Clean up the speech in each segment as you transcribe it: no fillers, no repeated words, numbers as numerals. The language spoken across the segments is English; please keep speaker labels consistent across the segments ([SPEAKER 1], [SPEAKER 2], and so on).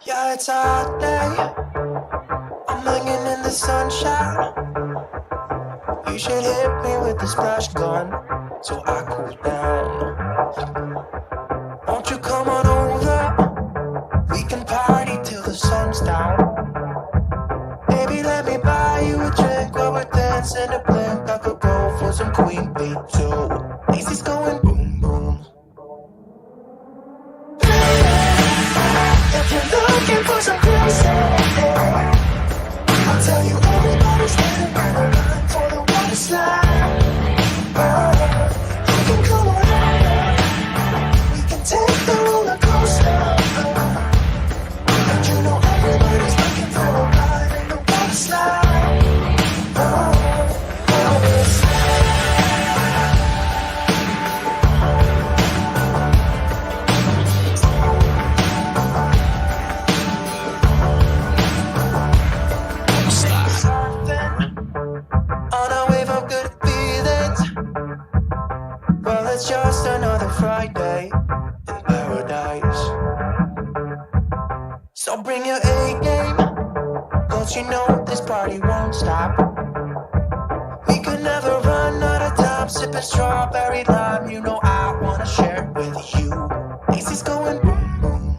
[SPEAKER 1] Yeah, it's a hot day. I'm hanging in the sunshine. You should hit me with the splash gun so I cool down. Won't you come on over? We can party till the sun's down. Baby, let me buy you a drink while we're dancing a blink. I could go for some Queen Bee too. Easy's going boom boom. If you're looking for some closer, I'll tell you everybody's getting better for the water slide. You can come on over. We can take the roller coaster. And you know everybody's looking for a ride in the water slide. On a wave of good feelings. Well, it's just another Friday in paradise. So bring your A game, cause you know this party won't stop. We could never run out of time, sipping strawberry lime. You know I wanna share it with you. Easy's going boom boom.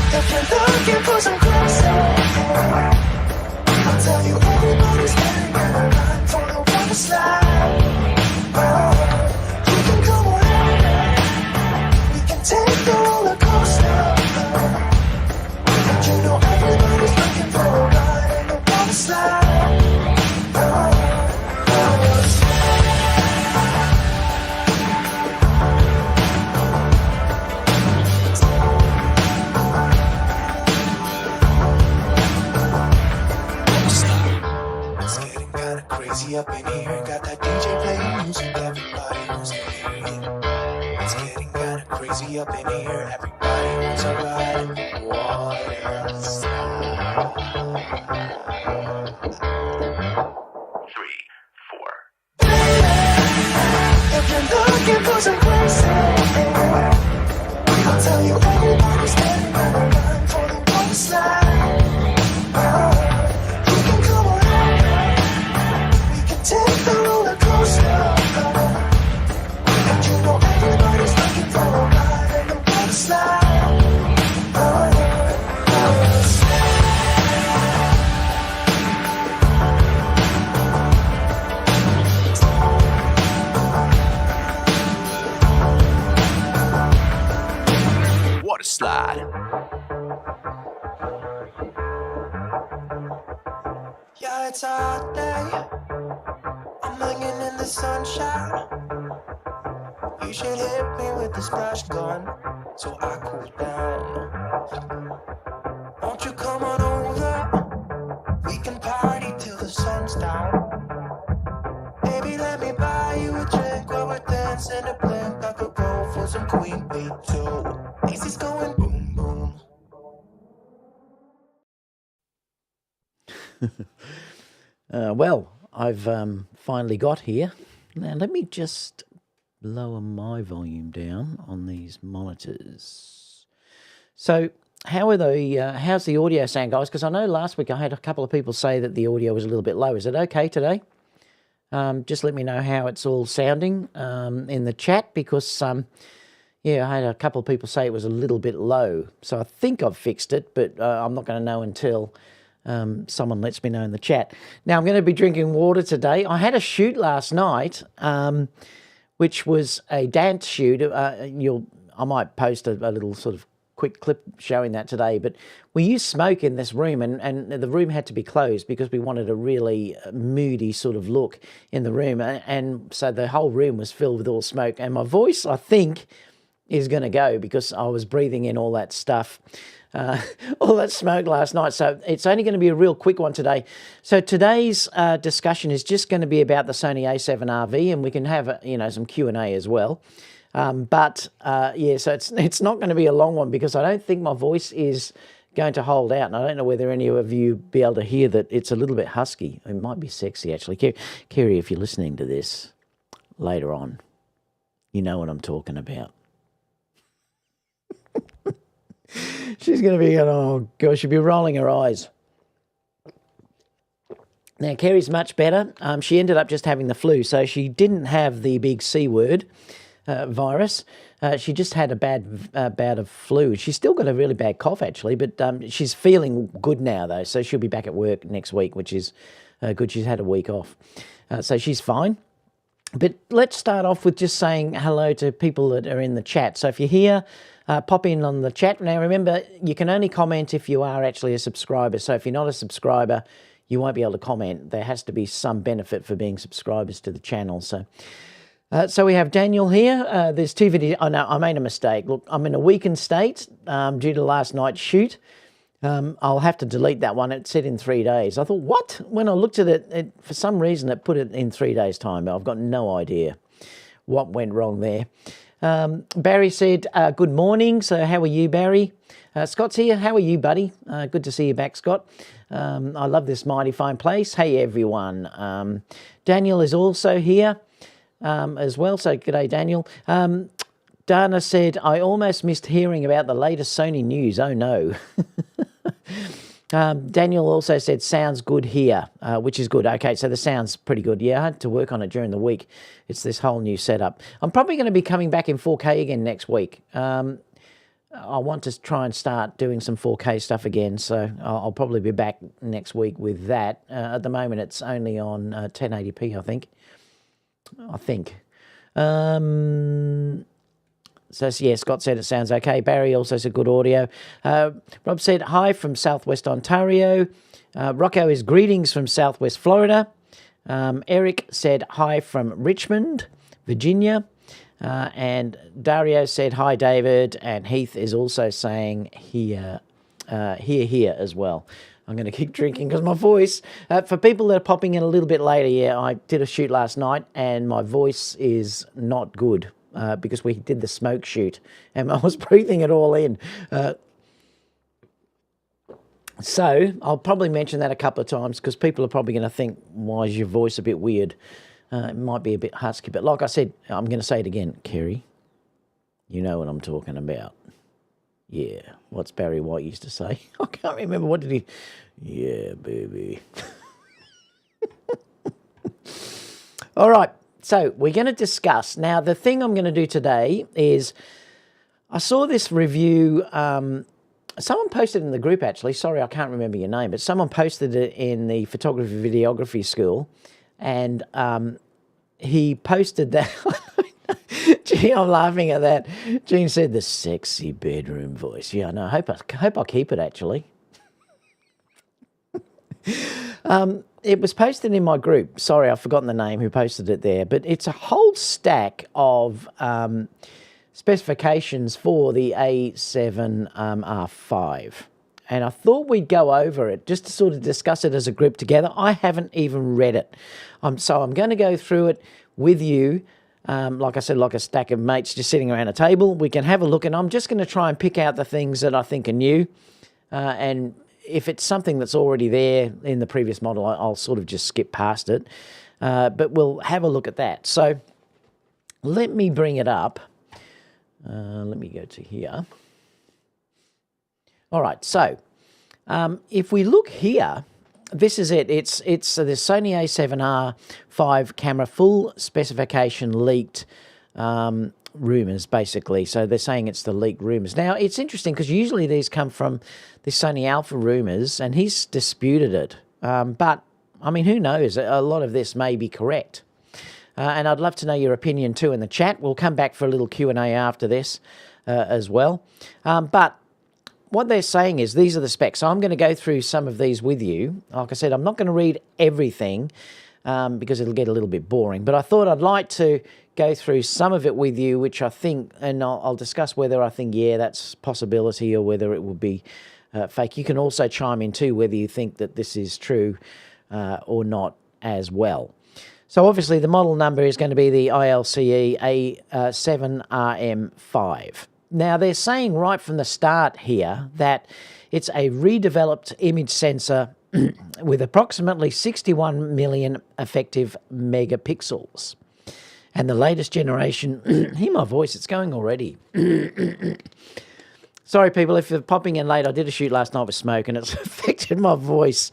[SPEAKER 1] If you're looking for some closer, I'll tell you everybody's getting better for the water slide. You can come on over. We can take the roller coaster. And you know everybody's looking for a ride in the water slide. Crazy up in here, got that DJ playing music, everybody wants to hear it. It's getting kinda crazy up in here, everybody wants a ride. Water slide. 3, 4. If you're looking for some crazy, I'll tell you everybody's getting better for the water slide. Take the roller coaster. And you know everybody's looking for a ride in the water slide. Water slide. Yeah, it's a hot day. I'm hanging in the sunshine. You should hit me with the splash gun so I cool down. Won't you come on over? We can party till the sun's down. Baby, let me buy you a drink while we're dancing a blink. I could go for some Queen Bee too. Easy's going boom boom.
[SPEAKER 2] Well, I've finally got here. Now let me just lower my volume down on these monitors. So how's the audio sound, guys? Because I know last week I had a couple of people say that the audio was a little bit low. Is it okay today? Just let me know how it's all sounding in the chat, because yeah, I had a couple of people say it was a little bit low. So I think I've fixed it, but I'm not going to know until someone lets me know in the chat. Now, I'm going to be drinking water today. I had a shoot last night, which was a dance shoot. I might post a little sort of quick clip showing that today, but we used smoke in this room, and the room had to be closed because we wanted a really moody sort of look in the room, and so the whole room was filled with all smoke, and my voice, I think, is going to go because I was breathing in all that stuff. All that smoke last night. So it's only going to be a real quick one today. So today's discussion is just going to be about the Sony a7rV, and we can have some Q&A as well. Yeah, so it's not going to be a long one because I don't think my voice is going to hold out, and I don't know whether any of you be able to hear that it's a little bit husky. It might be sexy actually. Kerry, if you're listening to this, later on. You know what I'm talking about. She's going to be going, oh, gosh, she'll be rolling her eyes. Now, Kerry's much better. She ended up just having the flu, so she didn't have the big C word virus. She just had a bad bout of flu. She's still got a really bad cough, actually, but she's feeling good now, though, so she'll be back at work next week, which is good. She's had a week off, so she's fine. But let's start off with just saying hello to people that are in the chat. So if you're here, pop in on the chat. Now, remember, you can only comment if you are actually a subscriber. So if you're not a subscriber, you won't be able to comment. There has to be some benefit for being subscribers to the channel. So we have Daniel here. There's 2 videos. Oh, no, I made a mistake. Look, I'm in a weakened state due to last night's shoot. I'll have to delete that one. It said in 3 days. I thought, what? When I looked at it, for some reason, it put it in 3 days' time. But I've got no idea what went wrong there. Barry said, good morning. So how are you, Barry? Scott's here. How are you, buddy? Good to see you back, Scott. I love this mighty fine place. Hey, everyone. Daniel is also here as well. So g'day, Daniel. Dana said, I almost missed hearing about the latest Sony news. Oh, no. Daniel also said, sounds good here, which is good. Okay, so the sound's pretty good. Yeah, I had to work on it during the week. It's this whole new setup. I'm probably going to be coming back in 4K again next week. I want to try and start doing some 4K stuff again, so I'll probably be back next week with that. At the moment, it's only on 1080p, I think. So, yeah, Scott said it sounds okay. Barry also said good audio. Rob said, hi from Southwest Ontario. Rocco is greetings from Southwest Florida. Eric said, hi from Richmond, Virginia. And Dario said, hi, David. And Heath is also saying here as well. I'm going to keep drinking because my voice, for people that are popping in a little bit later, yeah, I did a shoot last night and my voice is not good. Because we did the smoke shoot and I was breathing it all in. So I'll probably mention that a couple of times because people are probably going to think, why is your voice a bit weird? It might be a bit husky, but like I said, I'm going to say it again. Kerry, you know what I'm talking about. Yeah, what's Barry White used to say? I can't remember. What did he... Yeah, baby. All right. So we're going to discuss. Now, the thing I'm going to do today is I saw this review. Someone posted in the group, actually. Sorry, I can't remember your name, but someone posted it in the photography videography school. And he posted that. Gee, I'm laughing at that. Jean said the sexy bedroom voice. Yeah, I know. I hope I keep it, actually. It was posted in my group. Sorry, I've forgotten the name who posted it there. But it's a whole stack of specifications for the a7rV. And I thought we'd go over it just to sort of discuss it as a group together. I haven't even read it. So I'm going to go through it with you. Like I said, like a stack of mates just sitting around a table. We can have a look, and I'm just going to try and pick out the things that I think are new. And if it's something that's already there in the previous model, I'll sort of just skip past it. But we'll have a look at that. So let me bring it up. Let me go to here. All right, so if we look here, this is it. It's the Sony a7R5 camera, full specification leaked rumours, basically. So they're saying it's the leaked rumours. Now, it's interesting because usually these come from the Sony Alpha rumours, and he's disputed it. But, I mean, who knows? A lot of this may be correct. And I'd love to know your opinion too in the chat. We'll come back for a little Q&A after this as well. But what they're saying is these are the specs. So I'm going to go through some of these with you. Like I said, I'm not going to read everything because it'll get a little bit boring. But I thought I'd like to go through some of it with you, which I think, and I'll discuss whether I think, yeah, that's a possibility or whether it would be fake. You can also chime in too whether you think that this is true or not as well. So obviously the model number is going to be the ILCE A7RM5. Now they're saying right from the start here that it's a redeveloped image sensor with approximately 61 million effective megapixels. And the latest generation, hear my voice, it's going already. Sorry, people, if you're popping in late, I did a shoot last night with smoke and it's affected my voice.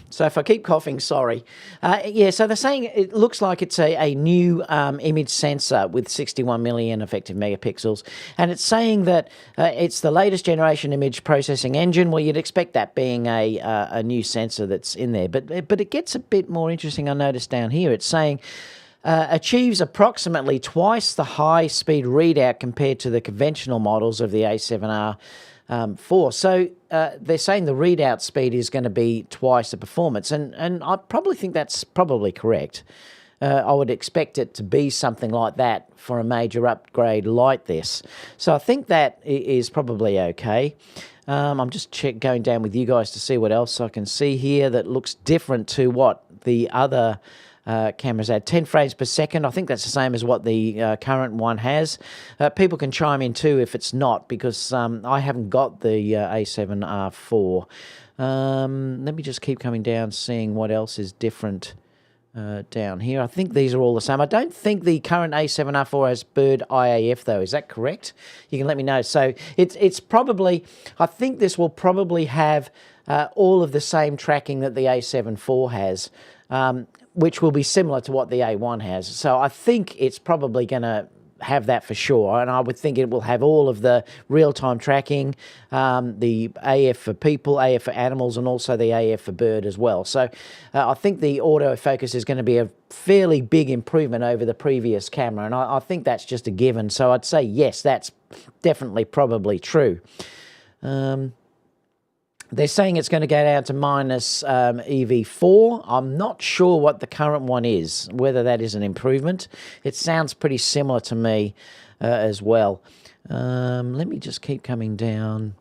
[SPEAKER 2] So if I keep coughing, sorry. Yeah, so they're saying it looks like it's a new image sensor with 61 million effective megapixels, and it's saying that it's the latest generation image processing engine. Well, you'd expect that being a new sensor that's in there, but it gets a bit more interesting. I noticed down here it's saying achieves approximately twice the high-speed readout compared to the conventional models of the A7R 4. So they're saying the readout speed is going to be twice the performance, and I probably think that's probably correct. I would expect it to be something like that for a major upgrade like this. So I think that is probably okay. I'm just going down with you guys to see what else I can see here that looks different to what the other cameras at 10 frames per second. I think that's the same as what the current one has. People can chime in too if it's not, because I haven't got the A7R4. Let me just keep coming down, seeing what else is different down here. I think these are all the same. I don't think the current A7R4 has bird IAF though. Is that correct? You can let me know. So it's probably, I think this will probably have all of the same tracking that the A7 IV has, which will be similar to what the A1 has. So I think it's probably going to have that for sure, and I would think it will have all of the real-time tracking, the AF for people, AF for animals, and also the AF for bird as well. So I think the autofocus is going to be a fairly big improvement over the previous camera, and I think that's just a given. So I'd say yes, that's definitely probably true. They're saying it's going to go down to minus EV4. I'm not sure what the current one is, whether that is an improvement. It sounds pretty similar to me as well. Let me just keep coming down.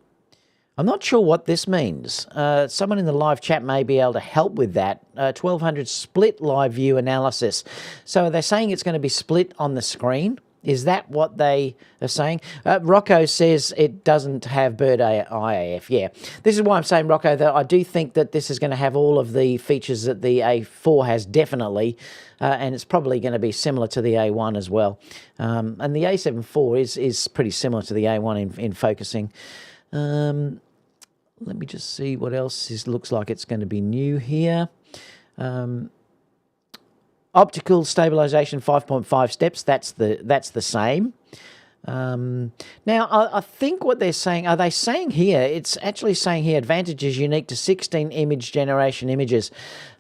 [SPEAKER 2] I'm not sure what this means. Someone in the live chat may be able to help with that. 1200 split live view analysis. So they're saying it's going to be split on the screen. Is that what they are saying? Rocco says it doesn't have bird IAF. Yeah, this is why I'm saying, Rocco, that I do think that this is going to have all of the features that the A4 has, definitely, and it's probably going to be similar to the A1 as well. And the A7 IV is pretty similar to the A1 in focusing. Let me just see what else looks like it's going to be new here. Optical stabilization 5.5 steps, that's the same. Now, I think what they're saying, are they saying here, it's actually saying here, advantages unique to 16 image generation images.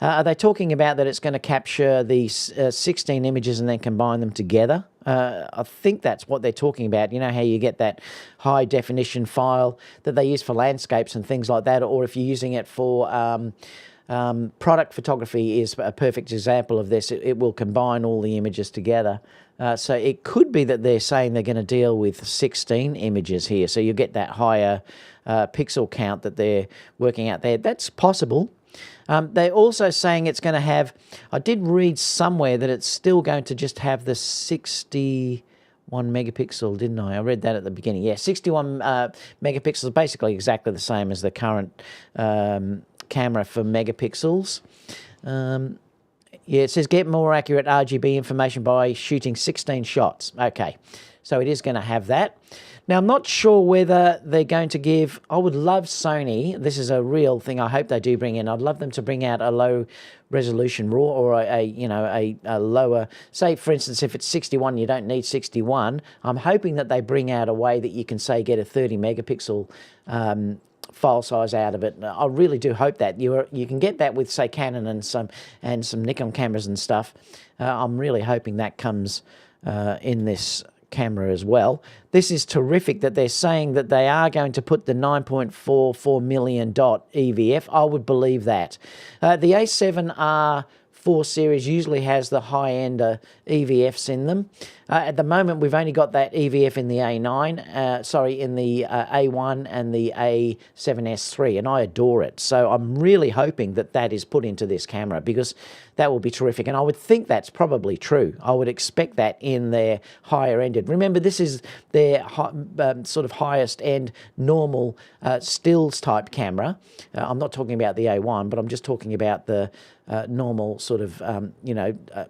[SPEAKER 2] Are they talking about that it's going to capture these 16 images and then combine them together? I think that's what they're talking about. You know how you get that high definition file that they use for landscapes and things like that, or if you're using it for product photography is a perfect example of this. It will combine all the images together. So it could be that they're saying they're going to deal with 16 images here. So you get that higher pixel count that they're working out there. That's possible. They're also saying it's going to have, I did read somewhere that it's still going to just have the 61 megapixel, didn't I? I read that at the beginning. Yeah, 61 megapixels, basically exactly the same as the current camera for megapixels. Yeah, it says get more accurate RGB information by shooting 16 shots. Okay, so it is going to have that. Now, I'm not sure whether they're going to give, I would love Sony, this is a real thing I hope they do bring in, I'd love them to bring out a low resolution RAW or a lower, say for instance if it's 61 you don't need 61, I'm hoping that they bring out a way that you can say get a 30 megapixel file size out of it. I really do hope that you can get that with say Canon and some Nikon cameras and stuff. I'm really hoping that comes in this camera as well. This is terrific that they're saying that they are going to put the 9.44 million dot EVF. I would believe that. The A7R 4 series usually has the high-end EVFs in them. At the moment, we've only got that EVF in the A9, in the A1 and the A7S III, and I adore it. So I'm really hoping that that is put into this camera because that will be terrific. And I would think that's probably true. I would expect that in their higher-ended. Remember, this is their sort of highest-end normal stills-type camera. I'm not talking about the A1, but I'm just talking about the normal sort sort of,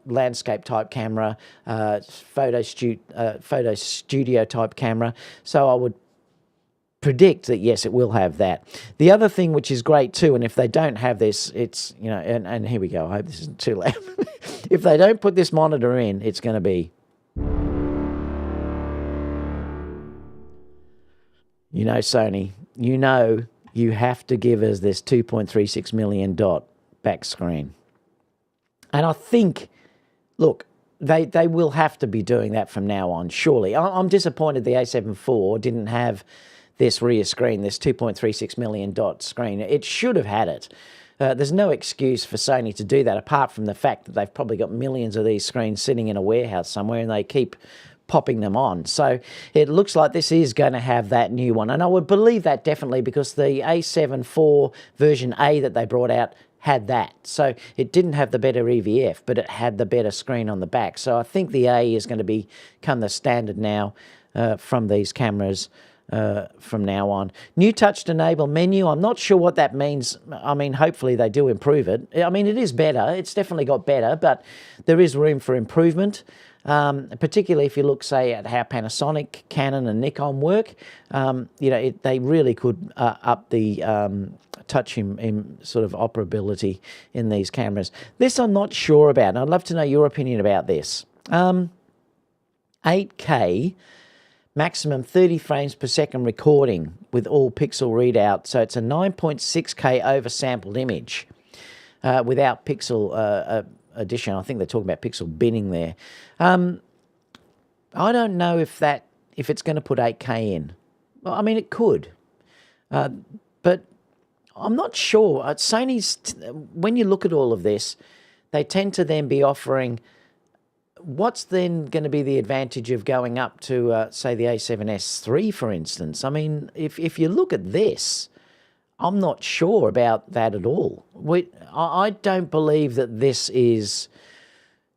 [SPEAKER 2] landscape type camera, photo studio type camera. So I would predict that, yes, it will have that. The other thing which is great too, and if they don't have this, it's, and here we go, I hope this isn't too loud. If they don't put this monitor in, it's going to be, Sony, you have to give us this 2.36 million dot back screen. And I think, look, they will have to be doing that from now on, surely. I'm disappointed the a7 IV didn't have this rear screen, this 2.36 million dot screen. It should have had it. There's no excuse for Sony to do that, apart from the fact that they've probably got millions of these screens sitting in a warehouse somewhere and they keep popping them on. So it looks like this is going to have that new one. And I would believe that definitely, because the a7 IV version A that they brought out had that. So it didn't have the better EVF, but it had the better screen on the back. So I think the A is going to become the standard now from these cameras from now on. New touch enable menu. I'm not sure what that means. I mean, hopefully they do improve it. I mean, it is better. It's definitely got better, but there is room for improvement. Particularly if you look, say, at how Panasonic, Canon and Nikon work, they really could up the touch in sort of operability in these cameras. This I'm not sure about, and I'd love to know your opinion about this. 8K, maximum 30 frames per second recording with all pixel readout, so it's a 9.6K oversampled image without pixel addition. I think they're talking about pixel binning there. I don't know if it's going to put 8K in. Well, I mean, it could, but I'm not sure. Sony's, when you look at all of this, they tend to then be offering. What's then going to be the advantage of going up to, say, the a7S III, for instance? I mean, if you look at this, I'm not sure about that at all. I don't believe that this is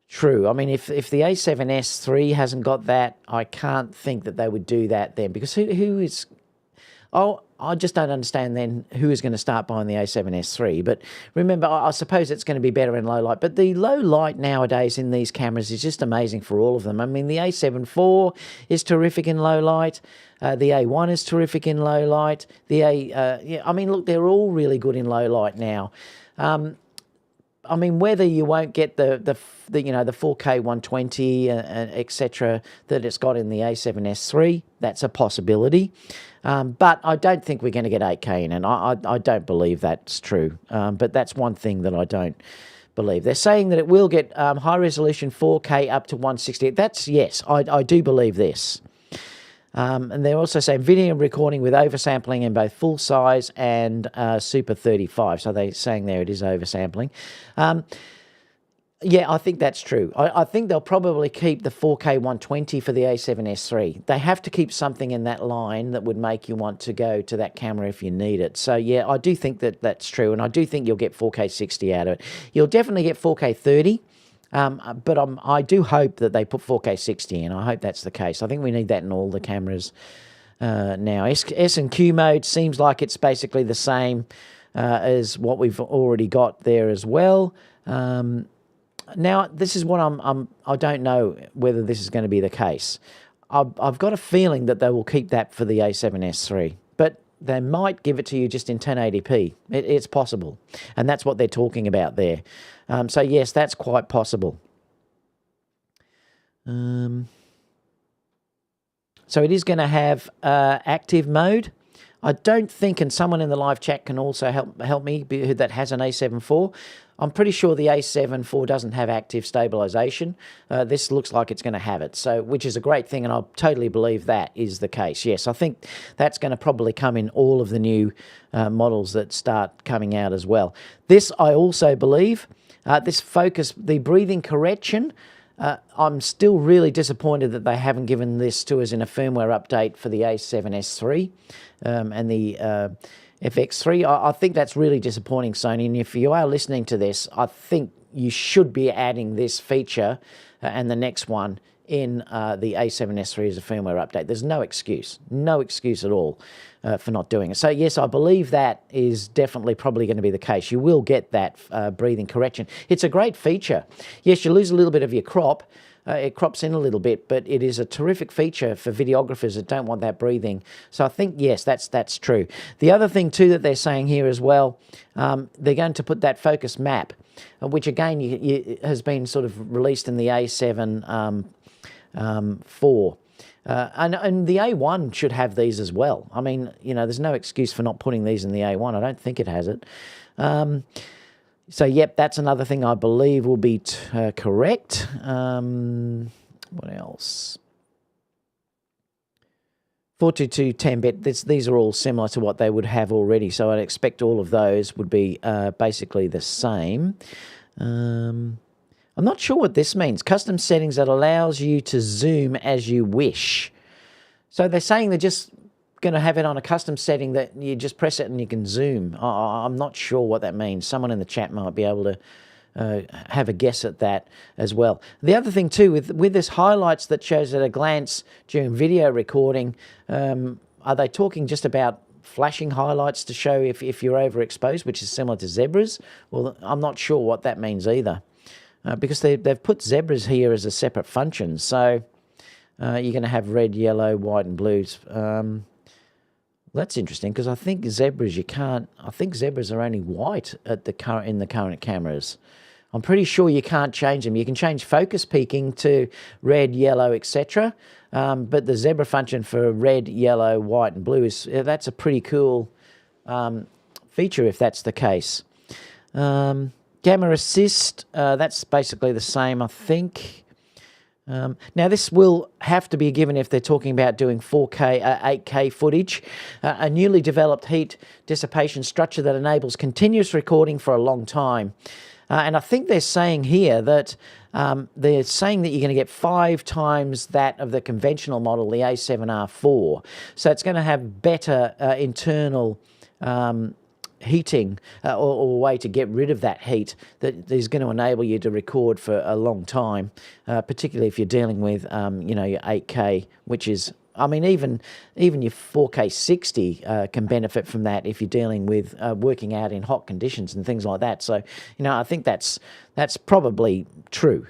[SPEAKER 2] true. I mean, if the a7S III hasn't got that, I can't think that they would do that then, because who is... Oh, I just don't understand then who is going to start buying the a7S III. But remember, I suppose it's going to be better in low light. But the low light nowadays in these cameras is just amazing for all of them. I mean, the a7 IV is terrific in low light. The A1 is terrific in low light. I mean, look, they're all really good in low light now. I mean, whether you won't get the 4K 120 and etc. that it's got in the a7S III, that's a possibility. But I don't think we're going to get 8K in, and I don't believe that's true. But that's one thing that I don't believe. They're saying that it will get high resolution 4K up to 160. Yes, I do believe this. And they're also saying video recording with oversampling in both full size and Super 35. So they're saying there it is oversampling. Yeah, I think that's true. I think they'll probably keep the 4K 120 for the a7S III. They have to keep something in that line that would make you want to go to that camera if you need it. So yeah, I do think that that's true, and I do think you'll get 4K 60 out of it. You'll definitely get 4K 30. But I do hope that they put 4K 60 in. I hope that's the case. I think we need that in all the cameras now. S&Q mode seems like it's basically the same as what we've already got there as well. Now, this is what I don't know whether this is going to be the case. I've got a feeling that they will keep that for the a7S III, but they might give it to you just in 1080p. It's possible, and that's what they're talking about there. So yes, that's quite possible. So it is going to have active mode. I don't think, and someone in the live chat can also help me that has an a7 IV. I'm pretty sure the a7 IV doesn't have active stabilization. This looks like it's going to have it, so which is a great thing, and I totally believe that is the case. Yes, I think that's going to probably come in all of the new models that start coming out as well. This I also believe, this focus, the breathing correction, I'm still really disappointed that they haven't given this to us in a firmware update for the a7S III and the FX3. I think that's really disappointing, Sony, and if you are listening to this, I think you should be adding this feature and the next one in the A7S3 as a firmware update. There's no excuse at all for not doing it. So yes, I believe that is definitely probably going to be the case. You will get that breathing correction. It's a great feature. Yes, you lose a little bit of your crop. It crops in a little bit, but it is a terrific feature for videographers that don't want that breathing. So I think, yes, that's true. The other thing too that they're saying here as well, they're going to put that focus map, which again has been sort of released in the A7 4. And the A1 should have these as well. I mean, you know, there's no excuse for not putting these in the A1. I don't think it has it. So, yep, that's another thing I believe will be correct. What else? 422 10-bit, these are all similar to what they would have already, so I'd expect all of those would be basically the same. I'm not sure what this means. Custom settings that allows you to zoom as you wish. So they're saying they're just going to have it on a custom setting that you just press it and you can zoom. I'm not sure what that means. Someone in the chat might be able to have a guess at that as well. The other thing too, with this highlights that shows at a glance during video recording, are they talking just about flashing highlights to show if you're overexposed, which is similar to zebras? Well, I'm not sure what that means either, because they've put zebras here as a separate function. So you're going to have red, yellow, white, and blues. That's interesting, because I think zebras I think zebras are only white at in the current cameras. I'm pretty sure you can't change them. You can change focus peaking to red, yellow, etc. But the zebra function for red, yellow, white, and blue that's a pretty cool feature if that's the case. Camera assist, that's basically the same, I think. Now, this will have to be given if they're talking about doing 4K, 8K footage, a newly developed heat dissipation structure that enables continuous recording for a long time. And I think they're saying here that you're going to get 5 times that of the conventional model, the A7R4. So it's going to have better internal heating or a way to get rid of that heat that is going to enable you to record for a long time, particularly if you're dealing with your 8K, which is, I mean, even your 4K 60 can benefit from that if you're dealing with working out in hot conditions and things like that. So, I think that's probably true.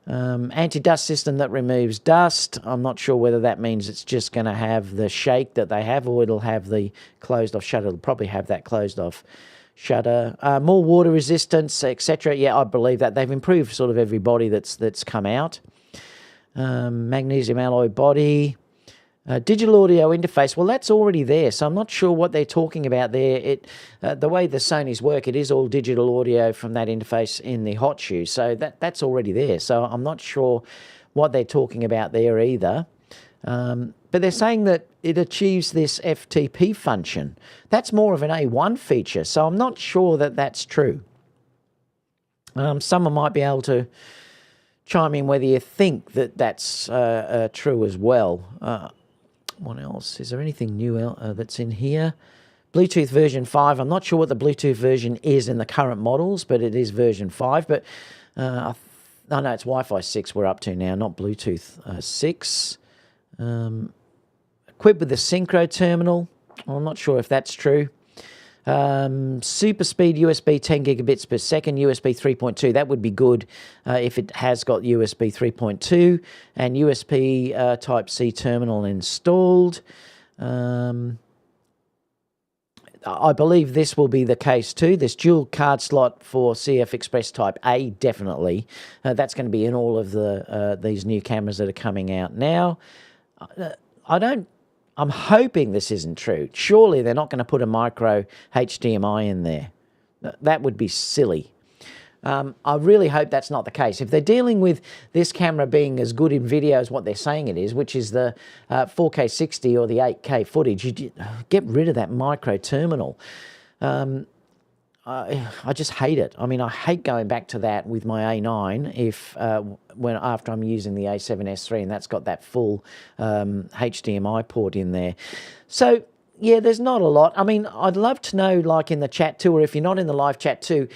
[SPEAKER 2] Anti-dust system that removes dust. I'm not sure whether that means it's just going to have the shake that they have, or it'll have the closed-off shutter. It'll probably have that closed-off shutter. More water resistance, etc. Yeah, I believe that. They've improved sort of every body that's come out. Magnesium alloy body. Digital audio interface, well, that's already there, so I'm not sure what they're talking about there. The way the Sonys work, it is all digital audio from that interface in the hot shoe, so that's already there. So I'm not sure what they're talking about there either. But they're saying that it achieves this FTP function. That's more of an A1 feature, so I'm not sure that that's true. Someone might be able to chime in whether you think that that's true as well. What else? Is there anything new that's in here? Bluetooth version 5. I'm not sure what the Bluetooth version is in the current models, but it is version 5. But no, it's Wi-Fi 6 we're up to now, not Bluetooth 6. Equipped with the synchro terminal. I'm not sure if that's true. Super speed USB 10 gigabits per second, USB 3.2. That would be good if it has got USB 3.2 and USB Type-C terminal installed. I believe this will be the case too. This dual card slot for CF Express Type A, definitely. That's going to be in all of these new cameras that are coming out now. I'm hoping this isn't true. Surely they're not going to put a micro HDMI in there. That would be silly. I really hope that's not the case. If they're dealing with this camera being as good in video as what they're saying it is, which is the 4K 60 or the 8K footage, you get rid of that micro terminal. I just hate it. I mean, I hate going back to that with my A9 after I'm using the A7S3 and that's got that full HDMI port in there. So yeah, there's not a lot. I mean, I'd love to know, like in the chat too, or if you're not in the live chat too,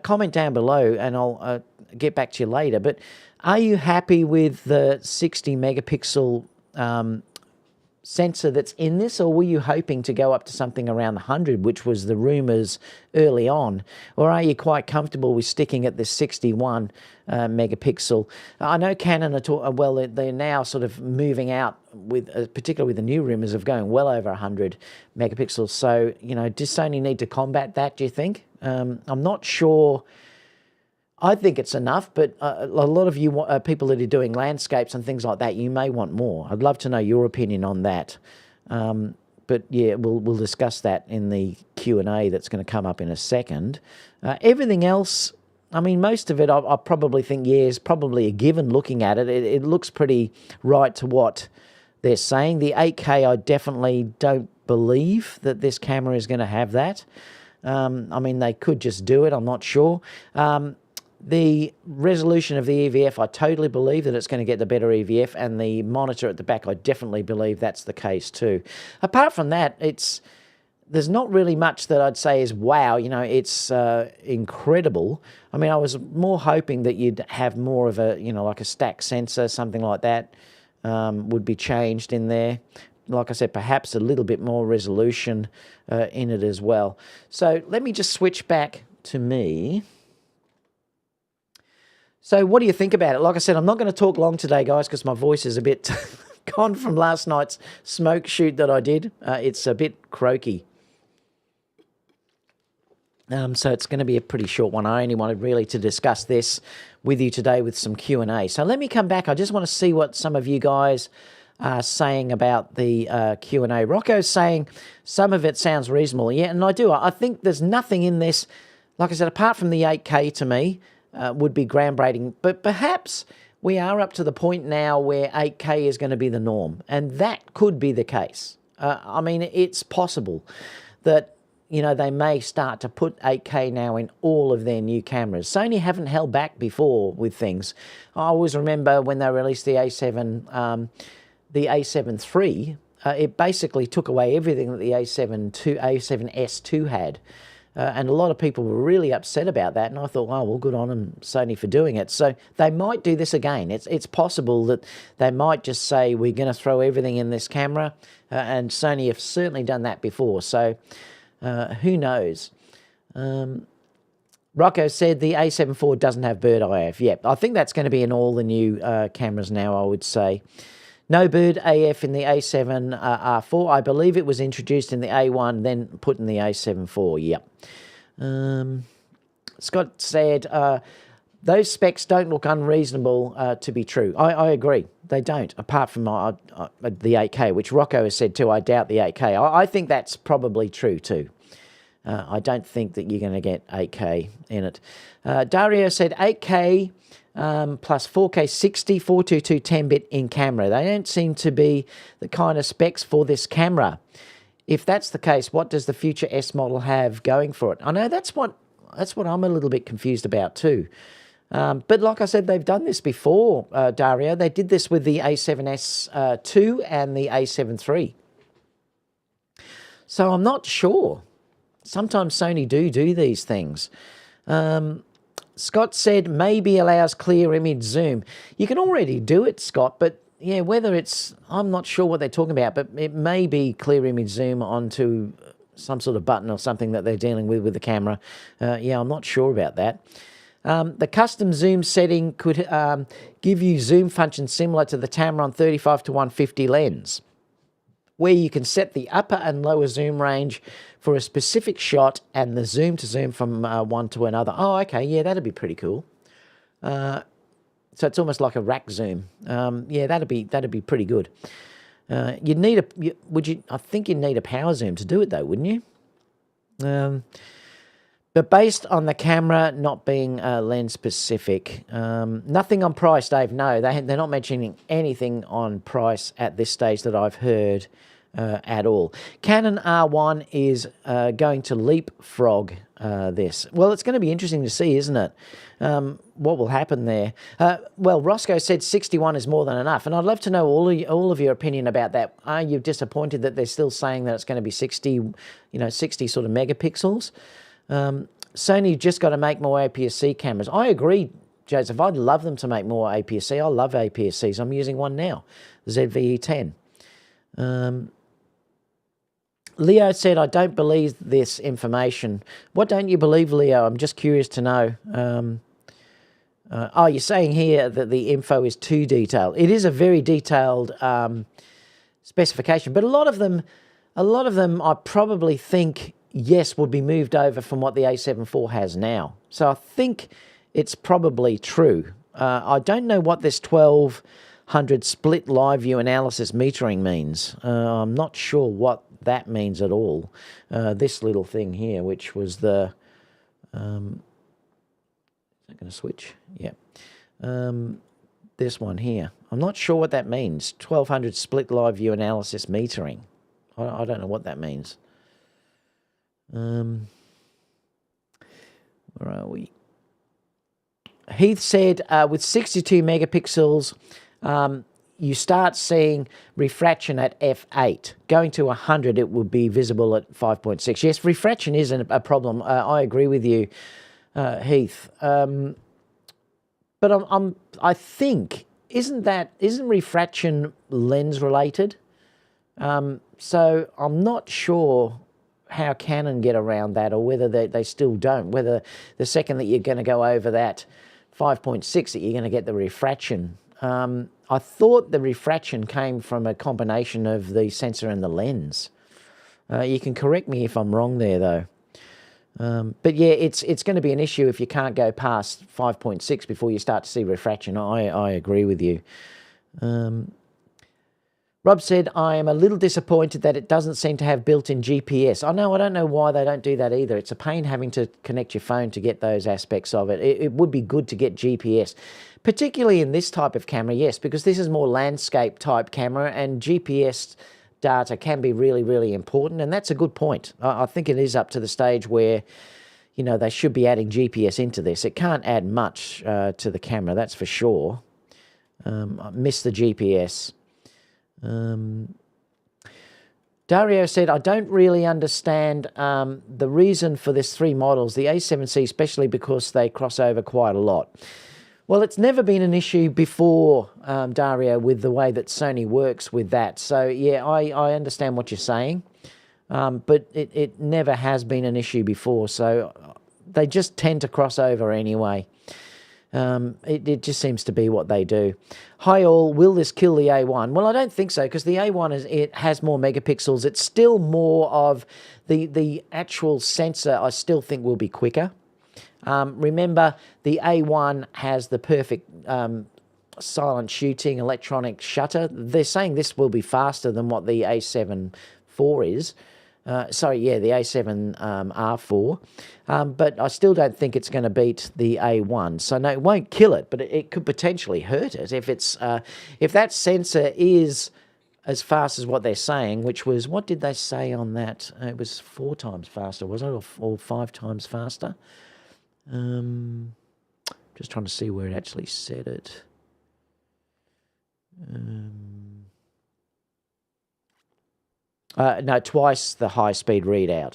[SPEAKER 2] comment down below and I'll get back to you later. But are you happy with the 60 megapixel sensor that's in this, or were you hoping to go up to something around the 100, which was the rumours early on? Or are you quite comfortable with sticking at this 61 megapixel? I know Canon are they're now sort of moving out with, particularly with the new rumours of going well over 100 megapixels. So, you know, does Sony need to combat that, do you think? I'm not sure. I think it's enough, but a lot of you people that are doing landscapes and things like that, you may want more. I'd love to know your opinion on that. But yeah, we'll discuss that in the Q&A that's going to come up in a second. Everything else, I mean, most of it I probably think, yeah, is probably a given looking at it. It looks pretty right to what they're saying. The 8K, I definitely don't believe that this camera is going to have that. I mean, they could just do it. I'm not sure. The resolution of the EVF, I totally believe that it's going to get the better EVF, and the monitor at the back, I definitely believe that's the case too. Apart from that, there's not really much that I'd say is wow, you know, it's incredible. I mean, I was more hoping that you'd have more of a, you know, like a stack sensor, something like that would be changed in there. Like I said, perhaps a little bit more resolution in it as well. So let me just switch back to me. So what do you think about it? Like I said, I'm not going to talk long today, guys, because my voice is a bit gone from last night's smoke shoot that I did. It's a bit croaky. So it's going to be a pretty short one. I only wanted really to discuss this with you today with some Q&A. So let me come back. I just want to see what some of you guys are saying about the Q&A. Rocco's saying some of it sounds reasonable. Yeah, and I do. I think there's nothing in this, like I said, apart from the 8K to me, would be groundbreaking. But perhaps we are up to the point now where 8K is going to be the norm, and that could be the case. I mean, it's possible that, you know, they may start to put 8K now in all of their new cameras. Sony haven't held back before with things. I always remember when they released the the a7 III, it basically took away everything that the a7S II had. And a lot of people were really upset about that, and I thought, oh, well, good on them, Sony, for doing it. So they might do this again. It's possible that they might just say, we're going to throw everything in this camera, and Sony have certainly done that before, so who knows. Rocco said the a7 IV doesn't have bird AF. Yep, I think that's going to be in all the new cameras now, I would say. No bird AF in the a7R4. I believe it was introduced in the A1, then put in the a7 IV. Yep. Scott said, those specs don't look unreasonable to be true. I agree. They don't, apart from the 8K, which Rocco has said too. I doubt the 8K. I think that's probably true too. I don't think that you're going to get 8K in it. Dario said 8K... plus 4K 60, 422 10-bit in camera. They don't seem to be the kind of specs for this camera. If that's the case, what does the future S model have going for it? I know that's what I'm a little bit confused about too. But like I said, they've done this before, Dario. They did this with the a7S and the a7 III. So I'm not sure. Sometimes Sony do these things. Scott said maybe allows clear image zoom. You can already do it, Scott, but yeah, whether it's, I'm not sure what they're talking about, but it may be clear image zoom onto some sort of button or something that they're dealing with the camera. Yeah, I'm not sure about that. The custom zoom setting could give you zoom function similar to the Tamron 35 to 150 lens, where you can set the upper and lower zoom range for a specific shot and the zoom to zoom from one to another. Oh, okay, yeah, that'd be pretty cool. So it's almost like a rack zoom. Yeah, that'd be pretty good. You'd need I think you'd need a power zoom to do it though, wouldn't you? But based on the camera not being lens specific, nothing on price, Dave. No, they're not mentioning anything on price at this stage that I've heard. at all. Canon R1 is going to leapfrog this. Well, it's going to be interesting to see, isn't it? What will happen there? Well, Roscoe said 61 is more than enough, and I'd love to know all of your opinion about that. Are you disappointed that they're still saying that it's going to be 60, 60 sort of megapixels? Sony just got to make more APS-C cameras. I agree, Joseph. I'd love them to make more APS-C. I love APS-Cs. I'm using one now, the ZVE10. Leo said, I don't believe this information. What don't you believe, Leo? I'm just curious to know. You're saying here that the info is too detailed. It is a very detailed specification, but a lot of them I probably think, yes, would be moved over from what the a7 IV has now. So I think it's probably true. I don't know what this 1200 split live view analysis metering means. I'm not sure what that means at all. This little thing here, which was the... is that going to switch? Yeah. This one here. I'm not sure what that means. 1200 split live view analysis metering. I don't know what that means. Where are we? Heath said, with 62 megapixels, you start seeing refraction at f8. Going to 100, it will be visible at 5.6. Yes, refraction is a problem. I agree with you, Heath. But I think, isn't refraction lens related? So I'm not sure how Canon get around that, or whether they still don't, whether the second that you're going to go over that 5.6 that you're going to get the refraction. I thought the refraction came from a combination of the sensor and the lens. You can correct me if I'm wrong there, though. But yeah, it's going to be an issue if you can't go past 5.6 before you start to see refraction. I agree with you. Rob said, I am a little disappointed that it doesn't seem to have built-in GPS. I don't know why they don't do that either. It's a pain having to connect your phone to get those aspects of it. It would be good to get GPS, particularly in this type of camera, yes, because this is more landscape type camera, and GPS data can be really, really important, and that's a good point. I think it is up to the stage where, they should be adding GPS into this. It can't add much to the camera, that's for sure. I miss the GPS. Dario said, I don't really understand the reason for this 3 models, the A7C, especially because they cross over quite a lot. Well, it's never been an issue before, Dario, with the way that Sony works with that. So, yeah, I understand what you're saying, but it never has been an issue before. So they just tend to cross over anyway. It just seems to be what they do. Hi all, will this kill the A1? Well, I don't think so, because the A1 it has more megapixels. It's still more of the actual sensor. I still think will be quicker. Remember, the A1 has the perfect silent shooting electronic shutter. They're saying this will be faster than what the a7 IV is. The a7R4. But I still don't think it's going to beat the A1. So no, it won't kill it, but it could potentially hurt it if that sensor is as fast as what they're saying, which was, what did they say on that? It was 4 times faster, was it, or 5 times faster? Just trying to see where it actually said it. No, twice the high-speed readout.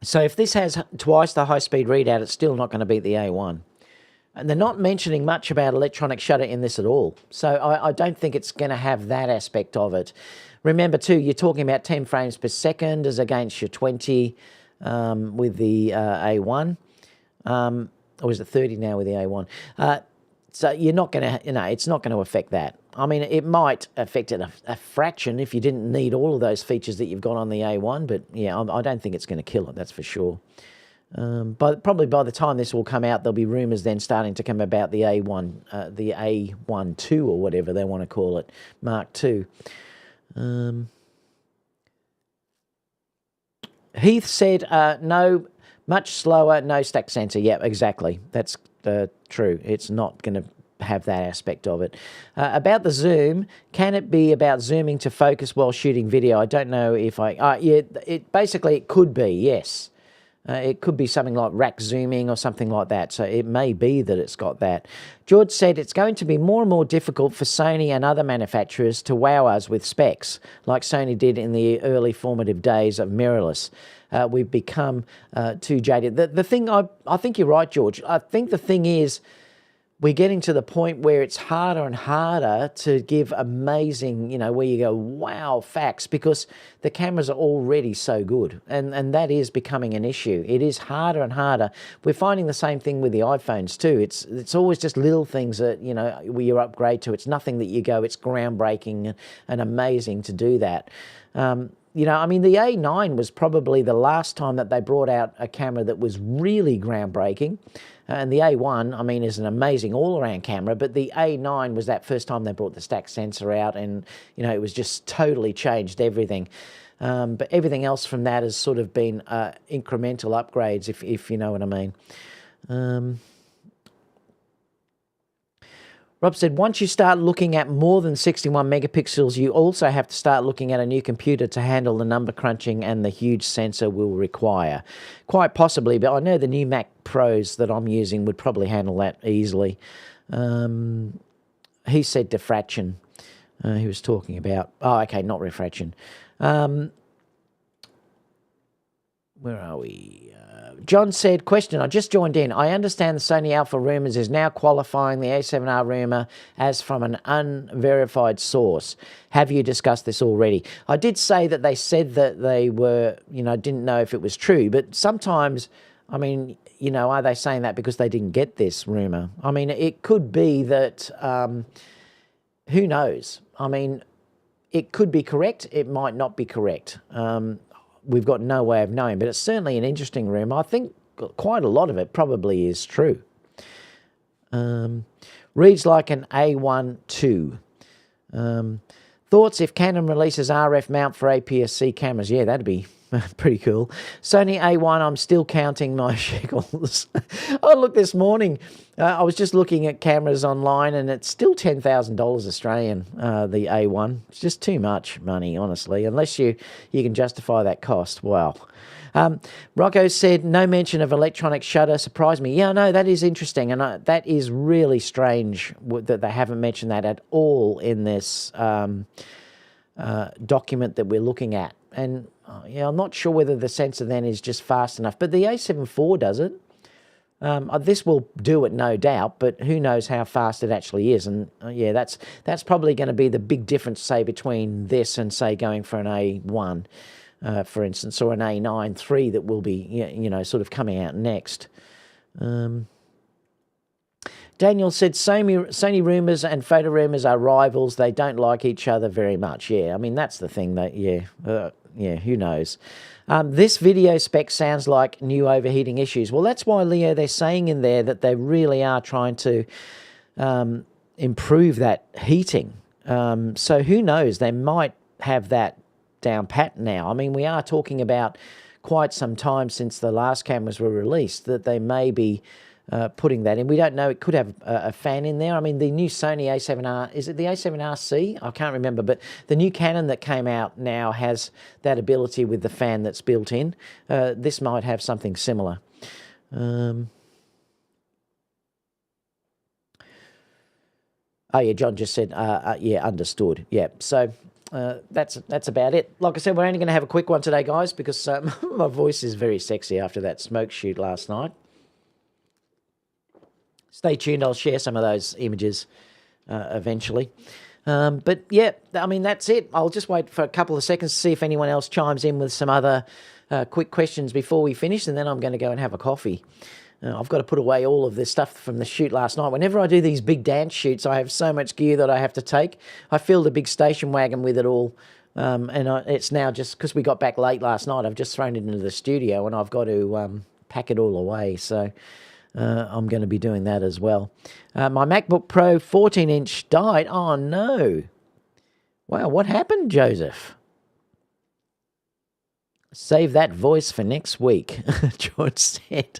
[SPEAKER 2] So if this has twice the high-speed readout, it's still not going to beat the A1. And they're not mentioning much about electronic shutter in this at all. So I don't think it's going to have that aspect of it. Remember, too, you're talking about 10 frames per second as against your 20 with the A1. Or is it 30 now with the A1? So you're not going to, it's not going to affect that. I mean, it might affect it a fraction if you didn't need all of those features that you've got on the A1, but yeah, I don't think it's going to kill it, that's for sure. But probably by the time this will come out, there'll be rumours then starting to come about the A1, the A12 or whatever they want to call it, Mark II. Heath said, no, much slower, no stack sensor. Yeah, exactly. That's true. It's not going to have that aspect of it. About the zoom, can it be about zooming to focus while shooting video? I don't know if basically it could be, yes. It could be something like rack zooming or something like that. So it may be that it's got that. George said it's going to be more and more difficult for Sony and other manufacturers to wow us with specs, like Sony did in the early formative days of mirrorless. We've become too jaded. The thing, I think you're right, George. I think the thing is, we're getting to the point where it's harder and harder to give amazing, where you go, wow, facts, because the cameras are already so good. And that is becoming an issue. It is harder and harder. We're finding the same thing with the iPhones too. It's always just little things that, where you upgrade to. It's nothing that you go, it's groundbreaking and amazing to do that. The A9 was probably the last time that they brought out a camera that was really groundbreaking. And the A1, is an amazing all-around camera, but the A9 was that first time they brought the stack sensor out, and, it was just totally changed everything. But everything else from that has sort of been incremental upgrades, if you know what I mean. Rob said, once you start looking at more than 61 megapixels, you also have to start looking at a new computer to handle the number crunching and the huge sensor will require. Quite possibly, but I know the new Mac Pros that I'm using would probably handle that easily. He said diffraction. He was talking about... Oh, okay, not refraction. Where are we? John said, question, I just joined in. I understand the Sony Alpha Rumours is now qualifying the A7R rumour as from an unverified source. Have you discussed this already? I did say that they said that they were, didn't know if it was true, but sometimes, are they saying that because they didn't get this rumour? It could be that, who knows? It could be correct, it might not be correct. We've got no way of knowing, but it's certainly an interesting rumour. I think quite a lot of it probably is true. Reads like an A1 II. Thoughts if Canon releases RF mount for APS-C cameras? Yeah, that'd be pretty cool. Sony A1, I'm still counting my shekels. Oh, look, this morning I was just looking at cameras online and it's still $10,000 Australian, the A1. It's just too much money, honestly, unless you can justify that cost. Wow. Rocco said, no mention of electronic shutter. Surprised me. Yeah, no, that is interesting. And that is really strange that they haven't mentioned that at all in this document that we're looking at. And I'm not sure whether the sensor then is just fast enough. But the A7 IV does it. This will do it, no doubt, but who knows how fast it actually is. And that's probably going to be the big difference, say, between this and, say, going for an A1, for instance, or an A9 III that will be, sort of coming out next. Daniel said, Sony Rumours and Photo Rumours are rivals. They don't like each other very much. Yeah, that's the thing that, who knows. This video spec sounds like new overheating issues. Well, that's why, Leo, they're saying in there that they really are trying to improve that heating. So who knows? They might have that down pat now. We are talking about quite some time since the last cameras were released that they may be putting that in. We don't know. It could have a fan in there. The new Sony A7R, is it the A7RC? I can't remember, but the new Canon that came out now has that ability with the fan that's built in. This might have something similar. Oh, yeah, John just said, yeah, understood. Yeah, so that's about it. Like I said, we're only going to have a quick one today, guys, because my voice is very sexy after that smoke shoot last night. Stay tuned. I'll share some of those images eventually. But, yeah, that's it. I'll just wait for a couple of seconds to see if anyone else chimes in with some other quick questions before we finish, and then I'm going to go and have a coffee. I've got to put away all of this stuff from the shoot last night. Whenever I do these big dance shoots, I have so much gear that I have to take. I filled a big station wagon with it all, and it's now just because we got back late last night, I've just thrown it into the studio, and I've got to pack it all away. So I'm going to be doing that as well. My MacBook Pro 14-inch died. Oh, no. Wow, what happened, Joseph? Save that voice for next week, George said.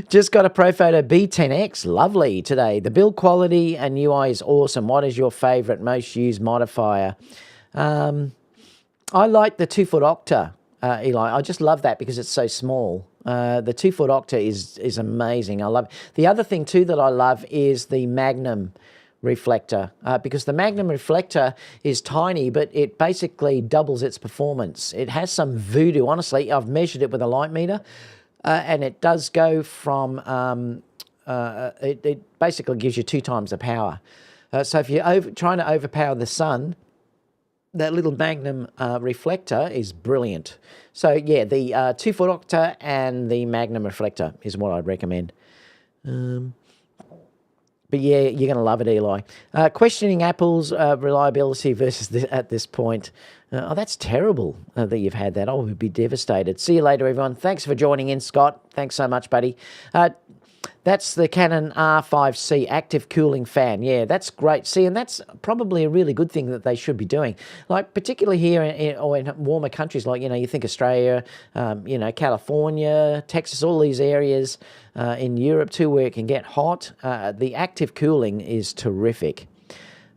[SPEAKER 2] Just got a ProPhoto B10X. Lovely today. The build quality and UI is awesome. What is your favourite, most used modifier? I like the 2-foot Octa, Eli. I just love that because it's so small. The 2-foot Octa is amazing. I love it. The other thing too that I love is the Magnum reflector, because the Magnum reflector is tiny, but it basically doubles its performance. It has some voodoo. Honestly, I've measured it with a light meter, and it does go from, it basically gives you 2 times the power. So if you're trying to overpower the sun, that little Magnum reflector is brilliant. So yeah, the 2-foot Octa and the Magnum reflector is what I'd recommend. But yeah, you're going to love it, Eli. Questioning Apple's reliability versus at this point. Oh, that's terrible that you've had that. I would be devastated. See you later, everyone. Thanks for joining in, Scott. Thanks so much, buddy. That's the Canon R5C active cooling fan. Yeah, that's great. See, and that's probably a really good thing that they should be doing. Like, particularly here in warmer countries, like, you think Australia, California, Texas, all these areas in Europe too where it can get hot. The active cooling is terrific.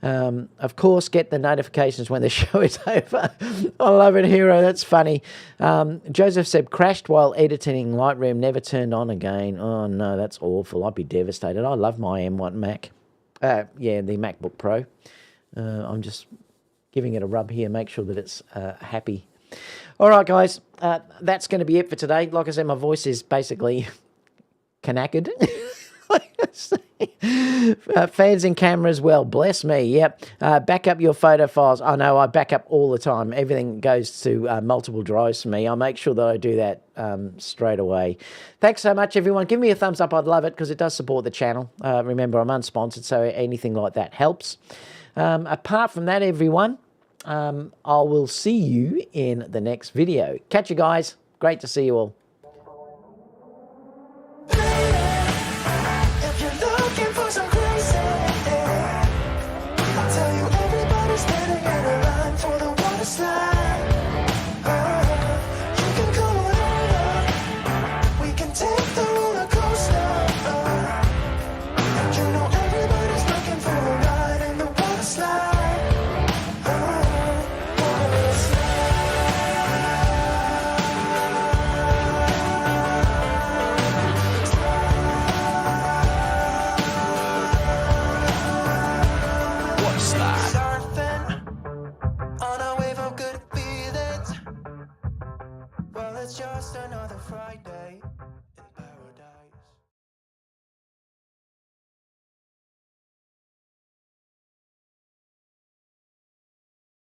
[SPEAKER 2] Of course, get the notifications when the show is over. I love it, Hero. That's funny. Joseph said, crashed while editing Lightroom, never turned on again. Oh, no, that's awful. I'd be devastated. I love my M1 Mac. The MacBook Pro. I'm just giving it a rub here, make sure that it's happy. All right, guys. That's going to be it for today. Like I said, my voice is basically knackered. Fans and cameras, well, bless me. Yep. Back up your photo files. I know I back up all the time. Everything goes to multiple drives for me. I'll make sure that I do that straight away. Thanks so much, everyone. Give me a thumbs up. I'd love it because it does support the channel. Remember, I'm unsponsored, so anything like that helps. Apart from that, everyone, I will see you in the next video. Catch you guys. Great to see you all.
[SPEAKER 1] Just another Friday.